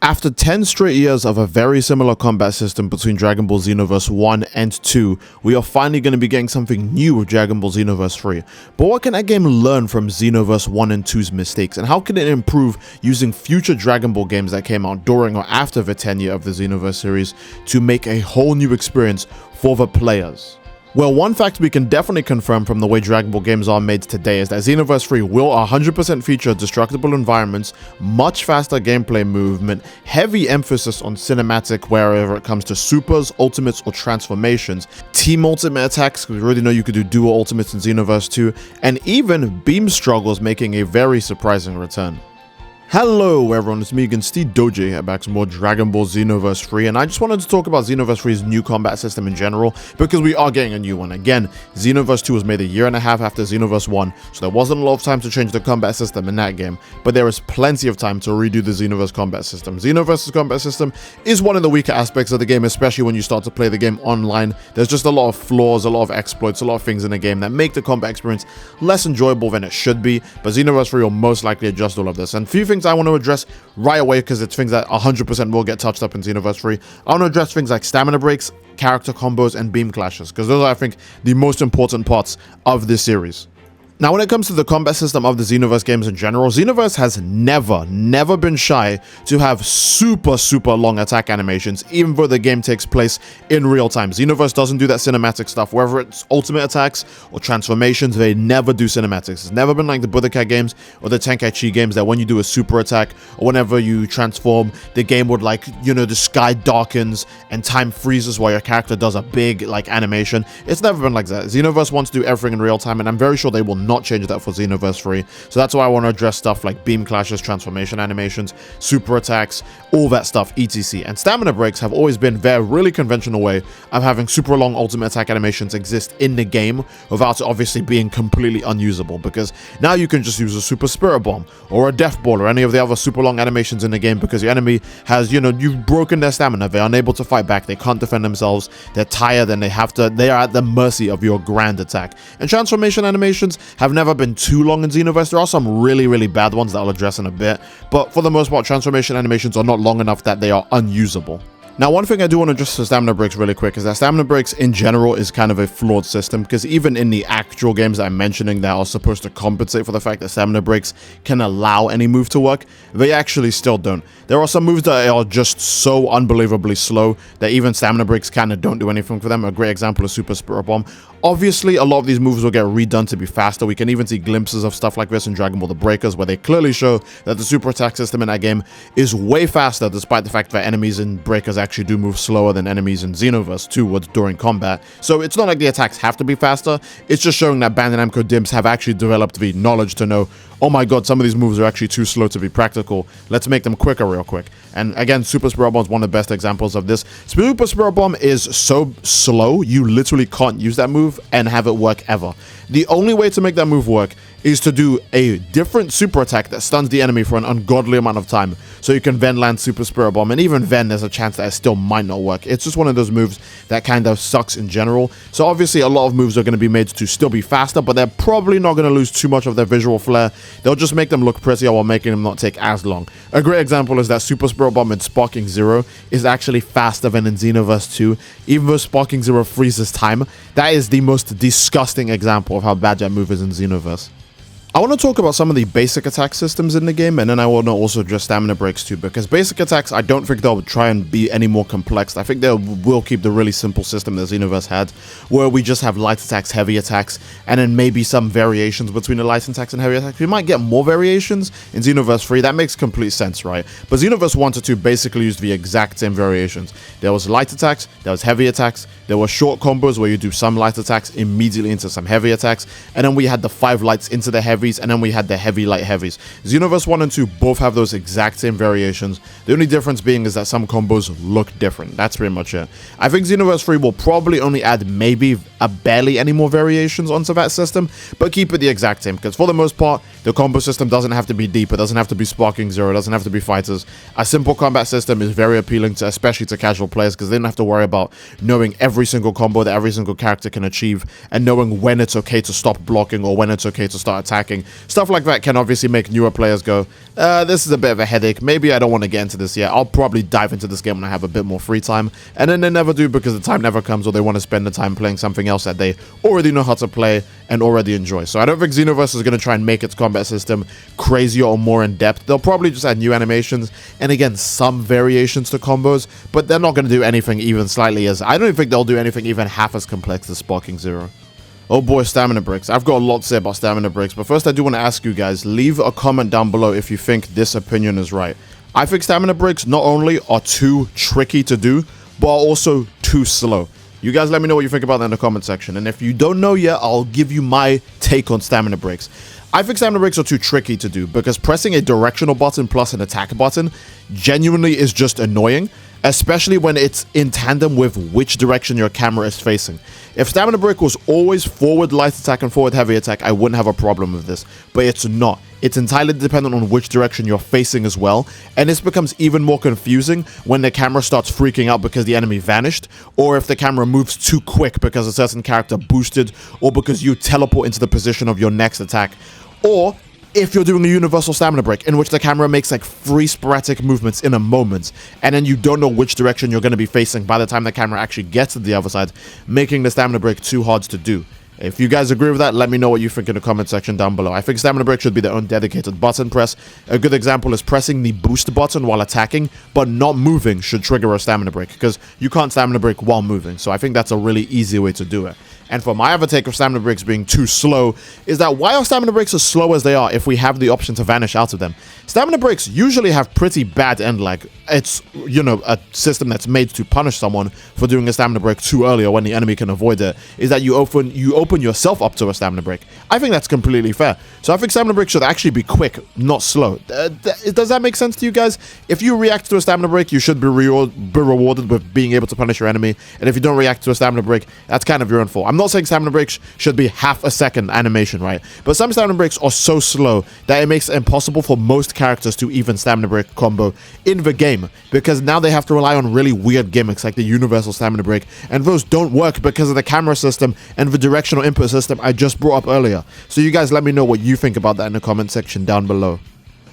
After 10 straight years of a very similar combat system between Dragon Ball Xenoverse 1 and 2, we are finally going to be getting something new with Dragon Ball Xenoverse 3. But what can that game learn from Xenoverse 1 and 2's mistakes, and how can it improve using future Dragon Ball games that came out during or after the tenure of the Xenoverse series to make a whole new experience for the players? Well, one fact we can definitely confirm from the way Dragon Ball games are made today is that Xenoverse 3 will 100% feature destructible environments, much faster gameplay movement, heavy emphasis on cinematic wherever it comes to supers, ultimates, or transformations, team ultimate attacks, because we already know you could do dual ultimates in Xenoverse 2, and even beam struggles making a very surprising return. Hello everyone, it's me again, Steve Doji here, back to more Dragon Ball Xenoverse 3, and I just wanted to talk about Xenoverse 3's new combat system in general, because we are getting a new one. Again, Xenoverse 2 was made a year and a half after Xenoverse 1, so there wasn't a lot of time to change the combat system in that game, but there is plenty of time to redo the Xenoverse combat system. Xenoverse's combat system is one of the weaker aspects of the game, especially when you start to play the game online. There's just a lot of flaws, a lot of exploits, a lot of things in the game that make the combat experience less enjoyable than it should be, but Xenoverse 3 will most likely adjust all of this. And a few things I want to address right away, because it's things that 100% will get touched up in Xenoverse 3. I want to address things like stamina breaks, character combos, and beam clashes, because those are, I think, the most important parts of this series. Now, when it comes to the combat system of the Xenoverse games in general, Xenoverse has never been shy to have super long attack animations, even though the game takes place in real time. Xenoverse doesn't do that cinematic stuff, whether it's ultimate attacks or transformations, they never do cinematics. It's never been like the Budokai games or the Tenkaichi games that when you do a super attack or whenever you transform, the game would, like, you know, the sky darkens and time freezes while your character does a big, like, animation. It's never been like that. Xenoverse wants to do everything in real time, and I'm very sure they will not change that for Xenoverse 3. So that's why I want to address stuff like beam clashes, transformation animations, super attacks, all that stuff, etc. And stamina breaks have always been their really conventional way of having super long ultimate attack animations exist in the game without it obviously being completely unusable, because now you can just use a super spirit bomb or a death ball or any of the other super long animations in the game, because your enemy has, you know, you've broken their stamina, they're unable to fight back, they can't defend themselves, they're tired, and they are at the mercy of your grand attack. And transformation animations have never been too long in Xenoverse. There are some really bad ones that I'll address in a bit, but for the most part, transformation animations are not long enough that they are unusable. Now, one thing I do want to address for stamina breaks really quick is that stamina breaks in general is kind of a flawed system, because even in the actual games that I'm mentioning that are supposed to compensate for the fact that stamina breaks can allow any move to work, they actually still don't. There are some moves that are just so unbelievably slow that even stamina breaks kind of don't do anything for them. A great example is Super Spirit Bomb. Obviously, a lot of these moves will get redone to be faster. We can even see glimpses of stuff like this in Dragon Ball The Breakers, where they clearly show that the super attack system in that game is way faster, despite the fact that enemies in Breakers actually do move slower than enemies in Xenoverse 2 during combat. So it's not like the attacks have to be faster, it's just showing that Bandai Namco Dimps have actually developed the knowledge to know, oh my god, some of these moves are actually too slow to be practical, let's make them quicker real quick. And again, Super Spirit Bomb is one of the best examples of this. Super Spirit Bomb is so slow, you literally can't use that move and have it work ever. The only way to make that move work is to do a different super attack that stuns the enemy for an ungodly amount of time, so you can then land Super Spirit Bomb, and even then there's a chance that it still might not work. It's just one of those moves that kind of sucks in general. So obviously a lot of moves are going to be made to still be faster, but they're probably not going to lose too much of their visual flair. They'll just make them look prettier while making them not take as long. A great example is that Super Spirit Bomb in Sparking Zero is actually faster than in Xenoverse 2, even though Sparking Zero freezes time. That is the most disgusting example of how bad that move is in Xenoverse. I want to talk about some of the basic attack systems in the game, and then I want to also address stamina breaks too, because basic attacks, I don't think they'll try and be any more complex. I think they will keep the really simple system that Xenoverse had, where we just have light attacks, heavy attacks, and then maybe some variations between the light attacks and heavy attacks. We might get more variations in Xenoverse 3, that makes complete sense, right? But Xenoverse 1 to 2 basically used the exact same variations. There was light attacks, there was heavy attacks, there were short combos where you do some light attacks immediately into some heavy attacks, and then we had the 5 lights into the heavy, and then we had the heavy light heavies. Xenoverse 1 and 2 both have those exact same variations. The only difference being is that some combos look different. That's pretty much it. I think Xenoverse 3 will probably only add maybe barely any more variations onto that system, but keep it the exact same, because for the most part, the combo system doesn't have to be deep, it doesn't have to be Sparking Zero, it doesn't have to be fighters. A simple combat system is very appealing to, especially to casual players, because they don't have to worry about knowing every single combo that every single character can achieve, and knowing when it's okay to stop blocking or when it's okay to start attacking attacking. Stuff like that can obviously make newer players go, this is a bit of a headache. Maybe I don't want to get into this yet. I'll probably dive into this game when I have a bit more free time. And then they never do because the time never comes, or they want to spend the time playing something else that they already know how to play and already enjoy. So I don't think Xenoverse is going to try and make its combat system crazier or more in depth. They'll probably just add new animations and again some variations to combos, but they're not going to do anything even slightly as I don't even think they'll do anything even half as complex as Sparking Zero. Oh boy, stamina bricks. I've got a lot to say about stamina bricks, but first I do want to ask you guys, leave a comment down below if you think this opinion is right. I think stamina bricks not only are too tricky to do, but are also too slow. You guys let me know what you think about that in the comment section, and if you don't know yet, I'll give you my take on stamina bricks. I think stamina bricks are too tricky to do because pressing a directional button plus an attack button genuinely is just annoying, especially when it's in tandem with which direction your camera is facing. If stamina brick was always forward light attack and forward heavy attack, I wouldn't have a problem with this, but it's not. It's entirely dependent on which direction you're facing as well, and this becomes even more confusing when the camera starts freaking out because the enemy vanished, or if the camera moves too quick because a certain character boosted, or because you teleport into the position of your next attack, or if you're doing a universal stamina break in which the camera makes like 3 sporadic movements in a moment, and then you don't know which direction you're going to be facing by the time the camera actually gets to the other side, making the stamina break too hard to do. If you guys agree with that, let me know what you think in the comment section down below. I think stamina break should be their own dedicated button press. A good example is pressing the boost button while attacking, but not moving should trigger a stamina break, because you can't stamina break while moving. So I think that's a really easy way to do it. And for my other take of stamina breaks being too slow, is that why are stamina breaks as slow as they are if we have the option to vanish out of them? Stamina breaks usually have pretty bad end lag. It's, you know, a system that's made to punish someone for doing a stamina break too early or when the enemy can avoid it, is that you open yourself up to a stamina break. I think that's completely fair. So I think stamina break should actually be quick, not slow. Does that make sense to you guys? If you react to a stamina break, you should be rewarded with being able to punish your enemy. And if you don't react to a stamina break, that's kind of your own fault. I'm not saying stamina breaks should be half a second animation, right? But some stamina breaks are so slow that it makes it impossible for most characters to even stamina break combo in the game, because now they have to rely on really weird gimmicks like the universal stamina break, and those don't work because of the camera system and the directional input system I just brought up earlier. So you guys let me know what you think about that in the comment section down below.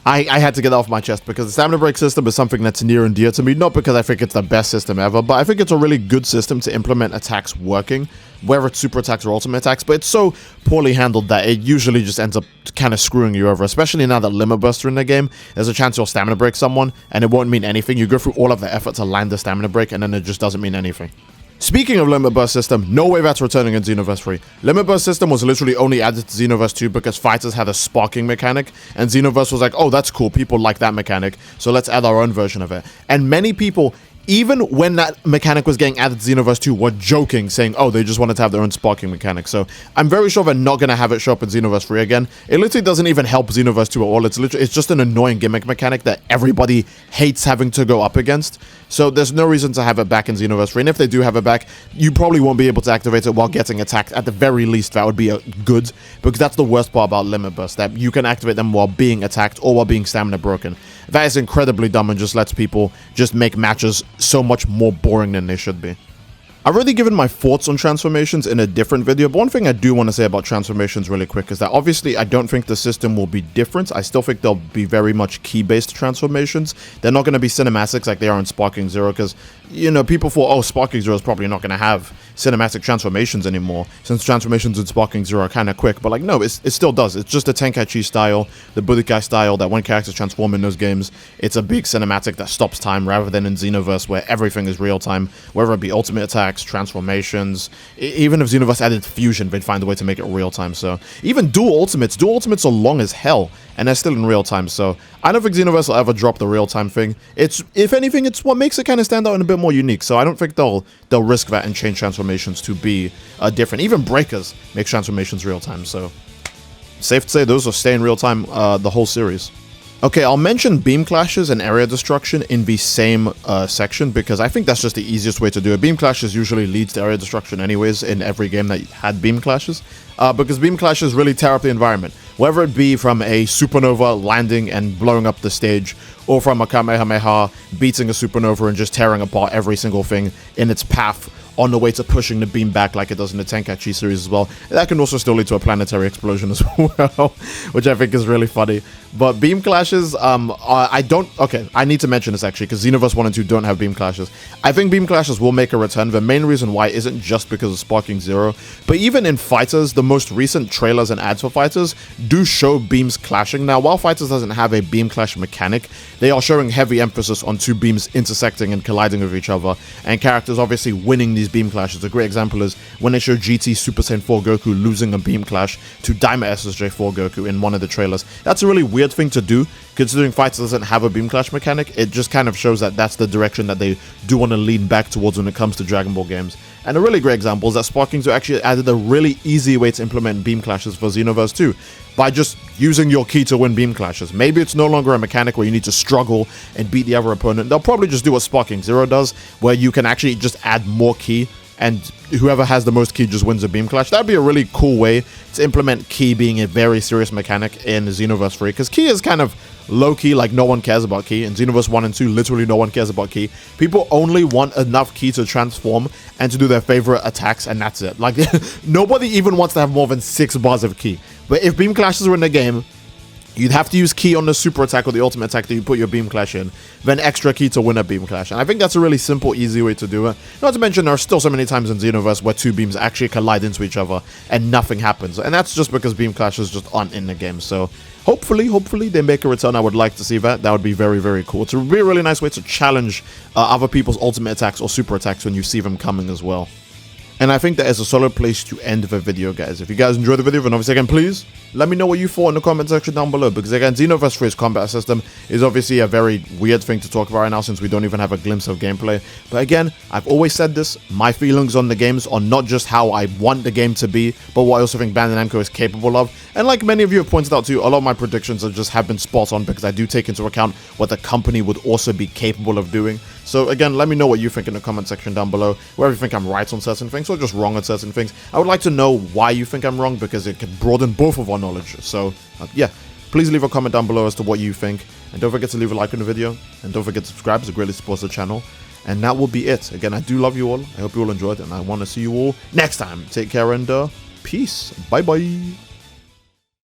I had to get that off my chest because the stamina break system is something that's near and dear to me, not because I think it's the best system ever, but I think it's a really good system to implement attacks working, whether it's super attacks or ultimate attacks, but it's so poorly handled that it usually just ends up kind of screwing you over, especially now that Limit Bursts are in the game. There's a chance you'll stamina break someone, and it won't mean anything. You go through all of the effort to land the stamina break, and then it just doesn't mean anything. Speaking of Limit Burst system, no way that's returning in Xenoverse 3. Limit Burst system was literally only added to Xenoverse 2 because fighters had a sparking mechanic, and Xenoverse was like, oh, that's cool, people like that mechanic, so let's add our own version of it. And many people, even when that mechanic was getting added to Xenoverse 2, were joking, saying, oh, they just wanted to have their own sparking mechanic. So I'm very sure they're not going to have it show up in Xenoverse 3 again. It literally doesn't even help Xenoverse 2 at all. It's just an annoying gimmick mechanic that everybody hates having to go up against. So there's no reason to have it back in Xenoverse 3. And if they do have it back, you probably won't be able to activate it while getting attacked. At the very least, that would be good, because that's the worst part about Limit Burst, that you can activate them while being attacked or while being stamina broken. That is incredibly dumb and just lets people just make matches so much more boring than they should be. I've already given my thoughts on transformations in a different video, but one thing I do want to say about transformations really quick is that obviously I don't think the system will be different. I still think they'll be very much key-based transformations. They're not going to be cinematics like they are in Sparking Zero, because, you know, people thought, oh, Sparking Zero is probably not going to have cinematic transformations anymore, since transformations in Sparking Zero are kind of quick. But like, no, it still does. It's just the Tenkaichi style, the Budokai style, that when characters transform in those games, it's a big cinematic that stops time, rather than in Xenoverse where everything is real time, whether it be ultimate attacks, transformations. Even if Xenoverse added fusion, they'd find a way to make it real time. So even dual ultimates are long as hell, and they're still in real time. So I don't think Xenoverse will ever drop the real time thing. It's, if anything, it's what makes it kind of stand out and a bit more unique. So I don't think they'll risk that and change transformations to be different. Even Breakers make transformations real time. So safe to say those will stay in real time the whole series. Okay, I'll mention beam clashes and area destruction in the same section, because I think that's just the easiest way to do it. Beam clashes usually leads to area destruction anyways in every game that had beam clashes, because beam clashes really tear up the environment. Whether it be from a supernova landing and blowing up the stage, or from a Kamehameha beating a supernova and just tearing apart every single thing in its path on the way to pushing the beam back like it does in the Tenkaichi series as well. That can also still lead to a planetary explosion as well, which I think is really funny. But beam clashes, I need to mention this actually, because Xenoverse 1 and 2 don't have beam clashes. I think beam clashes will make a return. The main reason why isn't just because of Sparking Zero, but even in Fighters, the most recent trailers and ads for Fighters do show beams clashing. Now, while Fighters doesn't have a beam clash mechanic, they are showing heavy emphasis on two beams intersecting and colliding with each other, and characters obviously winning these beam clashes. A great example is when they show GT Super Saiyan 4 Goku losing a beam clash to Daima SSJ 4 Goku in one of the trailers. That's a really weird thing to do, considering Fighters doesn't have a beam clash mechanic. It just kind of shows that that's the direction that they do want to lean back towards when it comes to Dragon Ball games. And a really great example is that Sparking Zero actually added a really easy way to implement beam clashes for Xenoverse 2 by just using your ki to win beam clashes. Maybe it's no longer a mechanic where you need to struggle and beat the other opponent. They'll probably just do what Sparking Zero does, where you can actually just add more ki, and whoever has the most ki just wins a beam clash. That'd be a really cool way to implement ki being a very serious mechanic in Xenoverse 3, because ki is kind of low-key, like no one cares about ki. In Xenoverse 1 and 2, literally no one cares about ki. People only want enough ki to transform and to do their favorite attacks, and that's it. Like, nobody even wants to have more than 6 bars of ki. But if beam clashes were in the game, you'd have to use ki on the super attack or the ultimate attack that you put your beam clash in, then extra ki to win a beam clash. And I think that's a really simple, easy way to do it. Not to mention, there are still so many times in Xenoverse where two beams actually collide into each other and nothing happens. And that's just because beam clashes just aren't in the game. So hopefully they make a return. I would like to see that. That would be very, very cool. It would be a really nice way to challenge other people's ultimate attacks or super attacks when you see them coming as well. And I think that is a solid place to end the video, guys. If you guys enjoyed the video, then obviously again, please let me know what you thought in the comment section down below. Because again, Xenoverse 3's combat system is obviously a very weird thing to talk about right now, since we don't even have a glimpse of gameplay. But again, I've always said this, my feelings on the games are not just how I want the game to be, but what I also think Bandai Namco is capable of. And like many of you have pointed out too, a lot of my predictions have been spot on, because I do take into account what the company would also be capable of doing. So again, let me know what you think in the comment section down below, whether you think I'm right on certain things or just wrong on certain things. I would like to know why you think I'm wrong, because it can broaden both of our knowledge. So yeah, please leave a comment down below as to what you think, and don't forget to leave a like on the video, and don't forget to subscribe, as it greatly supports the channel. And that will be it. Again, I do love you all. I hope you all enjoyed, and I want to see you all next time. Take care and peace. Bye bye.